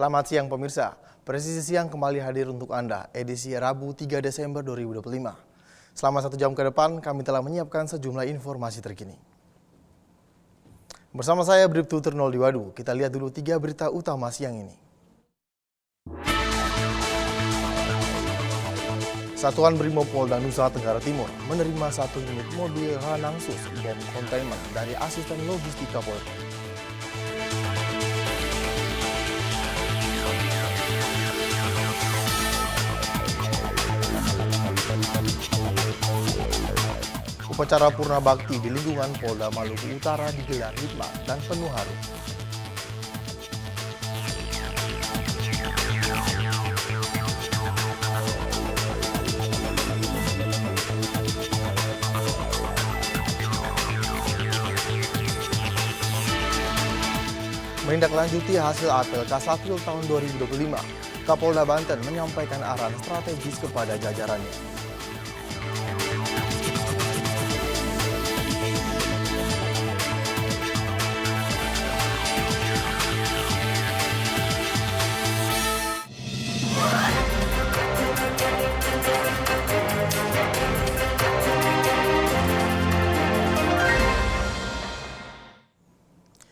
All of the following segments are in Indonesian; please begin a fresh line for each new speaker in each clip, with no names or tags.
Selamat siang pemirsa, Presisi Siang kembali hadir untuk Anda, edisi Rabu 3 Desember 2025. Selama 1 jam ke depan, kami telah menyiapkan sejumlah informasi terkini. Bersama saya Bribtu Ternol Diwadu, kita lihat dulu 3 berita utama siang ini. Satuan Brimopolda Nusa Tenggara Timur menerima 1 unit mobil Ranangsus bom kontainer dari asisten logistik Kapolri. Upacara Purna Bakti di lingkungan Polda Maluku Utara digelar hikmat dan penuh haru. Menindaklanjuti hasil apel Kasatwil tahun 2025, Kapolda Banten menyampaikan arahan strategis kepada jajarannya.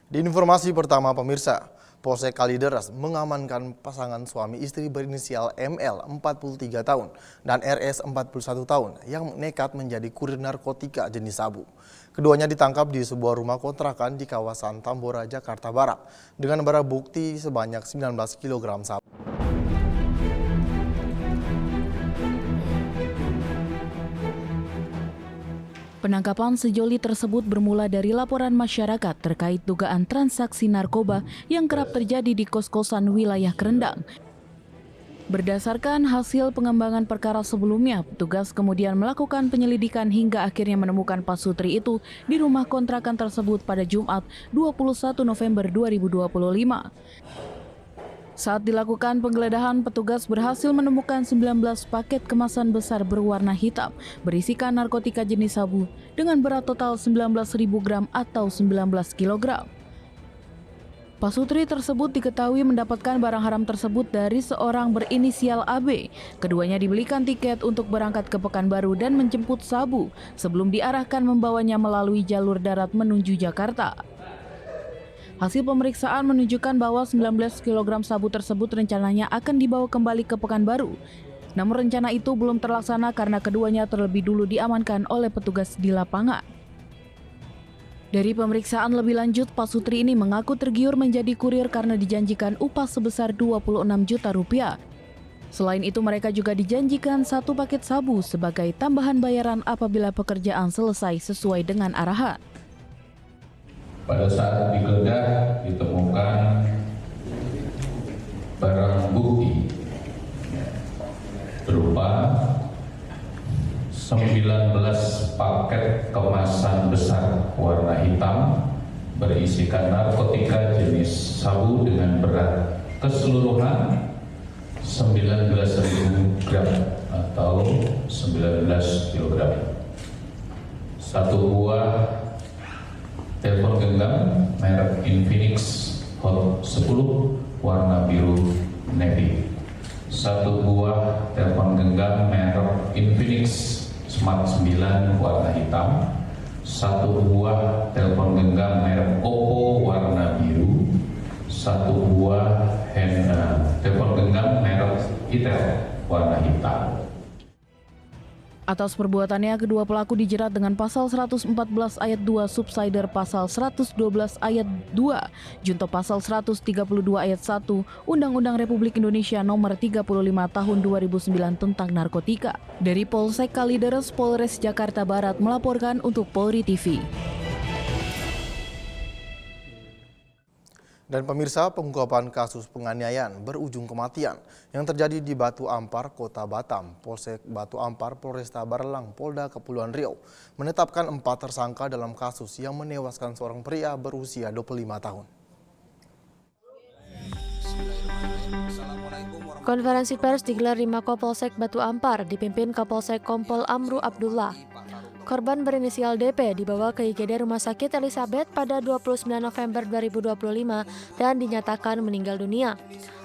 Di informasi pertama pemirsa, Polsek Kalideres mengamankan pasangan suami istri berinisial ML 43 tahun dan RS 41 tahun yang nekat menjadi kurir narkotika jenis sabu. Keduanya ditangkap di sebuah rumah kontrakan di kawasan Tambora, Jakarta Barat dengan barang bukti sebanyak 19 kg sabu.
Penangkapan sejoli tersebut bermula dari laporan masyarakat terkait dugaan transaksi narkoba yang kerap terjadi di kos-kosan wilayah Kerendang. Berdasarkan hasil pengembangan perkara sebelumnya, petugas kemudian melakukan penyelidikan hingga akhirnya menemukan Pak Sutri itu di rumah kontrakan tersebut pada Jumat 21 November 2025. Saat dilakukan penggeledahan, petugas berhasil menemukan 19 paket kemasan besar berwarna hitam berisikan narkotika jenis sabu dengan berat total 19.000 gram atau 19 kg. Pak Sutri tersebut diketahui mendapatkan barang haram tersebut dari seorang berinisial AB. Keduanya dibelikan tiket untuk berangkat ke Pekanbaru dan menjemput sabu sebelum diarahkan membawanya melalui jalur darat menuju Jakarta. Hasil pemeriksaan menunjukkan bahwa 19 kg sabu tersebut rencananya akan dibawa kembali ke Pekanbaru. Namun rencana itu belum terlaksana karena keduanya terlebih dulu diamankan oleh petugas di lapangan. Dari pemeriksaan lebih lanjut, Pak Sutri ini mengaku tergiur menjadi kurir karena dijanjikan upah sebesar 26 juta rupiah. Selain itu mereka juga dijanjikan 1 paket sabu sebagai tambahan bayaran apabila pekerjaan selesai sesuai dengan arahan.
Pada saat digeledah ditemukan barang bukti berupa 19 paket kemasan besar warna hitam berisikan narkotika jenis sabu dengan berat keseluruhan 19.000 gram atau 19 kg. 1 buah telepon genggam merek Infinix Hot 10 warna biru navy. 1 buah telepon genggam merek Infinix Smart 9 warna hitam. 1 buah telepon genggam merek Oppo warna biru. 1 buah telepon genggam merek Itel warna hitam.
Atas perbuatannya, kedua pelaku dijerat dengan pasal 114 ayat 2 subsider pasal 112 ayat 2 junto pasal 132 ayat 1 Undang-Undang Republik Indonesia nomor 35 tahun 2009 tentang narkotika. Dari Polsek Kalideres, Polres Jakarta Barat melaporkan untuk Polri TV.
Dan pemirsa, pengungkapan kasus penganiayaan berujung kematian yang terjadi di Batu Ampar, Kota Batam. Polsek Batu Ampar, Polresta Barelang, Polda Kepulauan Riau menetapkan 4 tersangka dalam kasus yang menewaskan seorang pria berusia 25 tahun.
Konferensi pers digelar di Mako Polsek Batu Ampar dipimpin Kapolsek Kompol Amru Abdullah. Korban berinisial DP dibawa ke IGD Rumah Sakit Elizabeth pada 29 November 2025 dan dinyatakan meninggal dunia.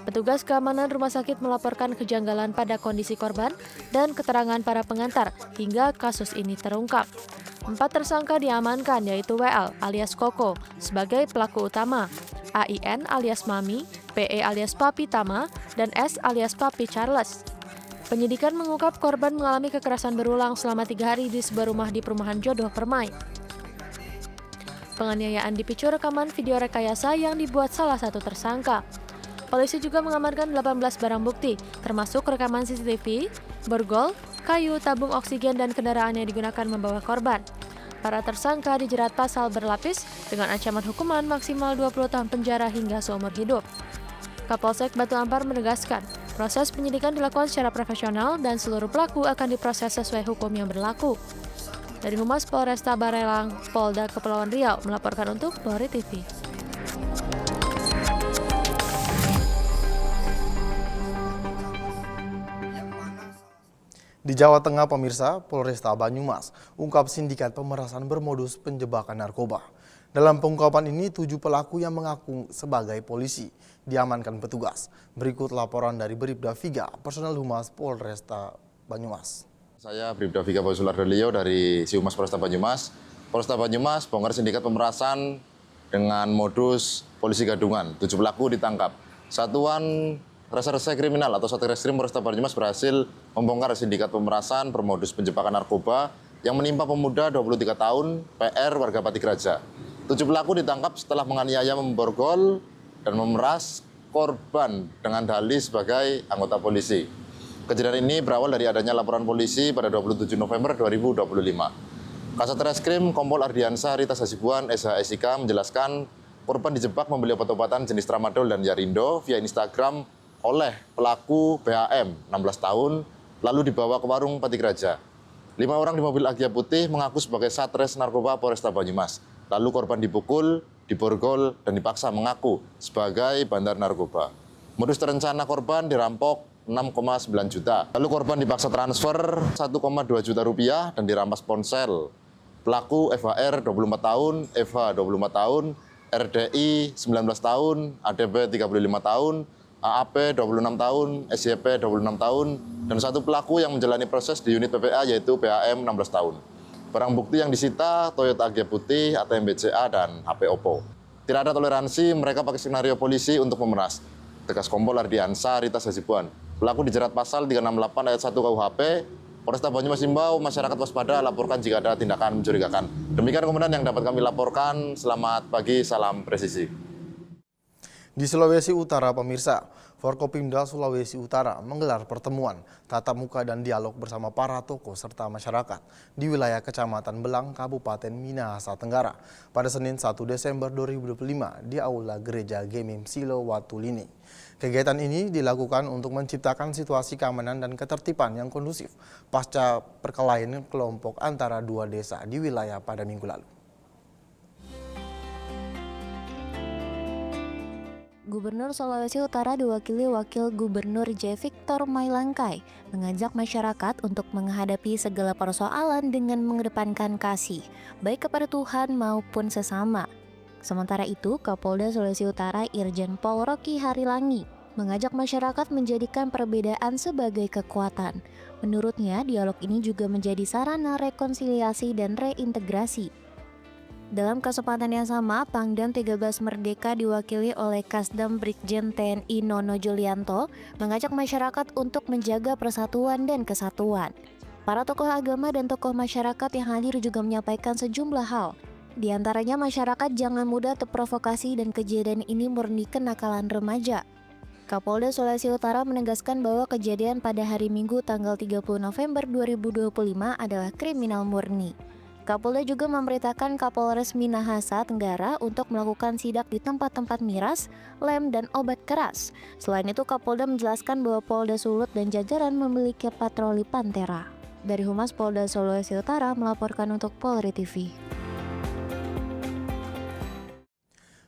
Petugas keamanan rumah sakit melaporkan kejanggalan pada kondisi korban dan keterangan para pengantar hingga kasus ini terungkap. 4 tersangka diamankan yaitu WL alias Koko sebagai pelaku utama, AIN alias Mami, PE alias Papi Tama, dan S alias Papi Charles. Penyidikan mengungkap korban mengalami kekerasan berulang selama 3 hari di sebuah rumah di perumahan Jodoh Permai. Penganiayaan dipicu rekaman video rekayasa yang dibuat salah satu tersangka. Polisi juga mengamankan 18 barang bukti, termasuk rekaman CCTV, borgol, kayu, tabung oksigen, dan kendaraan yang digunakan membawa korban. Para tersangka dijerat pasal berlapis dengan ancaman hukuman maksimal 20 tahun penjara hingga seumur hidup. Kapolsek Batu Ampar menegaskan, proses penyidikan dilakukan secara profesional dan seluruh pelaku akan diproses sesuai hukum yang berlaku. Dari Humas Polresta Barelang, Polda Kepulauan Riau melaporkan untuk Polri TV.
Di Jawa Tengah, pemirsa, Polresta Banyumas ungkap sindikat pemerasan bermodus penjebakan narkoba. Dalam pengungkapan ini, 7 pelaku yang mengaku sebagai polisi diamankan petugas. Berikut laporan dari Bribda Viga, personel Humas Polresta Banyumas.
Saya Bribda Viga Bosulardolio dari Humas Polresta Banyumas. Polresta Banyumas bongkar sindikat pemerasan dengan modus polisi gadungan. 7 pelaku ditangkap. Satuan Reserse Kriminal atau Satreskrim Polresta Banyumas berhasil membongkar sindikat pemerasan bermodus penjebakan narkoba yang menimpa pemuda 23 tahun PR warga Patigaraja. 7 pelaku ditangkap setelah menganiaya, memborgol, dan memeras korban dengan dalih sebagai anggota polisi. Kejadian ini berawal dari adanya laporan polisi pada 27 November 2025. Kasat Reskrim Kompol Ardiansa Rita Hasibuan SHSIK menjelaskan korban dijebak membeli obat-obatan jenis Tramadol dan Yarindo via Instagram oleh pelaku BHM 16 tahun lalu dibawa ke warung Patigaraja. 5 orang di mobil Agya Putih mengaku sebagai Satres Narkoba Polresta Banyumas. Lalu korban dipukul, diborgol, dan dipaksa mengaku sebagai bandar narkoba. Modus terencana korban dirampok 6,9 juta. Lalu korban dipaksa transfer 1,2 juta rupiah dan dirampas ponsel. Pelaku FHR 24 tahun, FH 25 tahun, RDI 19 tahun, ADB 35 tahun, AAP 26 tahun, SYP 26 tahun, dan 1 pelaku yang menjalani proses di unit PPA yaitu PHM 16 tahun. Barang bukti yang disita Toyota Agya Putih, ATM BCA, dan HP Oppo. Tidak ada toleransi, mereka pakai skenario polisi untuk memeras. Tegas Kompol Ardiansa Rita Hasibuan. Pelaku dijerat pasal 368 ayat 1 KUHP. Polresta Banyumas himbau masyarakat waspada, laporkan jika ada tindakan mencurigakan. Demikian komandan yang dapat kami laporkan. Selamat pagi, salam presisi.
Di Sulawesi Utara, pemirsa, Forkopimda Sulawesi Utara menggelar pertemuan tatap muka dan dialog bersama para tokoh serta masyarakat di wilayah Kecamatan Belang, Kabupaten Minahasa Tenggara pada Senin 1 Desember 2025 di Aula Gereja Gemim Silo Watulini. Kegiatan ini dilakukan untuk menciptakan situasi keamanan dan ketertiban yang kondusif pasca perkelahian kelompok antara 2 desa di wilayah pada minggu lalu.
Gubernur Sulawesi Utara diwakili Wakil Gubernur J. Victor Mailangkai mengajak masyarakat untuk menghadapi segala persoalan dengan mengedepankan kasih, baik kepada Tuhan maupun sesama. Sementara itu, Kapolda Sulawesi Utara Irjen Pol Rocky Harilangi mengajak masyarakat menjadikan perbedaan sebagai kekuatan. Menurutnya, dialog ini juga menjadi sarana rekonsiliasi dan reintegrasi. Dalam kesempatan yang sama, Pangdam 13 Merdeka diwakili oleh Kasdam Brigjen TNI Nono Julianto mengajak masyarakat untuk menjaga persatuan dan kesatuan. Para tokoh agama dan tokoh masyarakat yang hadir juga menyampaikan sejumlah hal. Di antaranya masyarakat jangan mudah terprovokasi dan kejadian ini murni kenakalan remaja. Kapolda Sulawesi Utara menegaskan bahwa kejadian pada hari Minggu tanggal 30 November 2025 adalah kriminal murni. Kapolda juga memerintahkan Kapolres Minahasa Tenggara untuk melakukan sidak di tempat-tempat miras, lem, dan obat keras. Selain itu, Kapolda menjelaskan bahwa Polda Sulut dan jajaran memiliki patroli Pantera. Dari Humas Polda Sulawesi Utara melaporkan untuk Polri TV.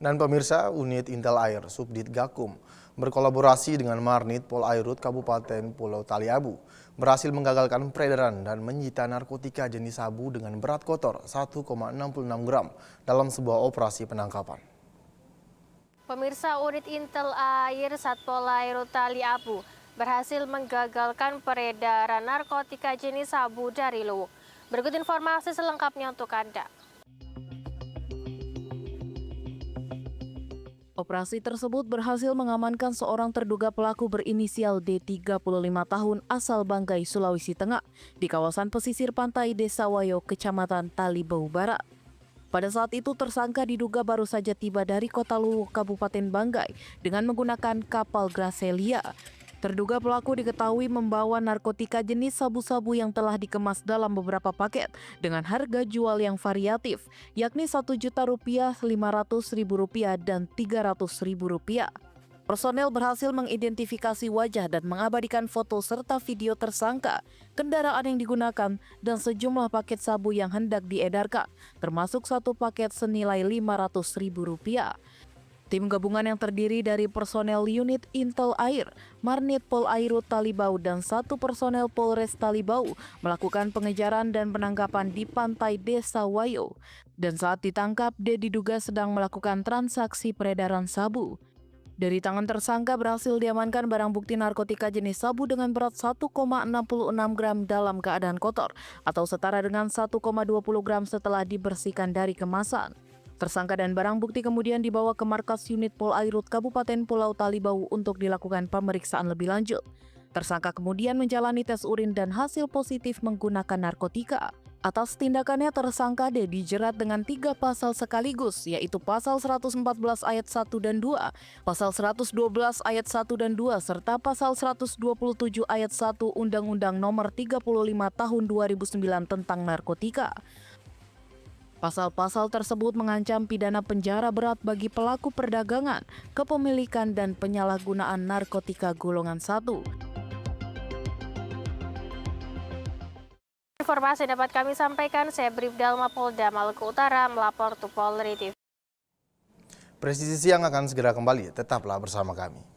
Dan pemirsa, unit Intel Air Subdit Gakum berkolaborasi dengan Marnit Polairut Kabupaten Pulau Taliabu berhasil menggagalkan peredaran dan menyita narkotika jenis sabu dengan berat kotor 1,66 gram dalam sebuah operasi penangkapan.
Pemirsa, unit Intel Air Satpol Airut Taliabu berhasil menggagalkan peredaran narkotika jenis sabu dari Luwuk. Berikut informasi selengkapnya untuk Anda.
Operasi tersebut berhasil mengamankan seorang terduga pelaku berinisial D 35 tahun asal Banggai, Sulawesi Tengah di kawasan pesisir pantai Desa Wayo, Kecamatan Talibau Barat. Pada saat itu tersangka diduga baru saja tiba dari Kota Luwuk, Kabupaten Banggai dengan menggunakan kapal Gracelia. Terduga pelaku diketahui membawa narkotika jenis sabu-sabu yang telah dikemas dalam beberapa paket dengan harga jual yang variatif, yakni Rp1.000.000, Rp500.000, dan Rp300.000. Personel berhasil mengidentifikasi wajah dan mengabadikan foto serta video tersangka, kendaraan yang digunakan, dan sejumlah paket sabu yang hendak diedarkan, termasuk satu paket senilai Rp500.000. Tim gabungan yang terdiri dari personel unit Intel Air, Marnit Polairut Talibau, dan 1 personel Polres Talibau melakukan pengejaran dan penangkapan di pantai Desa Wayo. Dan saat ditangkap, D diduga sedang melakukan transaksi peredaran sabu. Dari tangan tersangka berhasil diamankan barang bukti narkotika jenis sabu dengan berat 1,66 gram dalam keadaan kotor atau setara dengan 1,20 gram setelah dibersihkan dari kemasan. Tersangka dan barang bukti kemudian dibawa ke markas unit Polairut Kabupaten Pulau Talibau untuk dilakukan pemeriksaan lebih lanjut. Tersangka kemudian menjalani tes urin dan hasil positif menggunakan narkotika. Atas tindakannya tersangka D dijerat dengan 3 pasal sekaligus, yaitu pasal 114 ayat 1 dan 2, pasal 112 ayat 1 dan 2, serta pasal 127 ayat 1 Undang-Undang Nomor 35 Tahun 2009 tentang narkotika. Pasal-pasal tersebut mengancam pidana penjara berat bagi pelaku perdagangan, kepemilikan, dan penyalahgunaan narkotika golongan 1.
Informasi dapat kami sampaikan, saya Bribda Alma Polda Maluku Utara melapor untuk Polri TV.
Presisi Siang akan segera kembali, tetaplah bersama kami.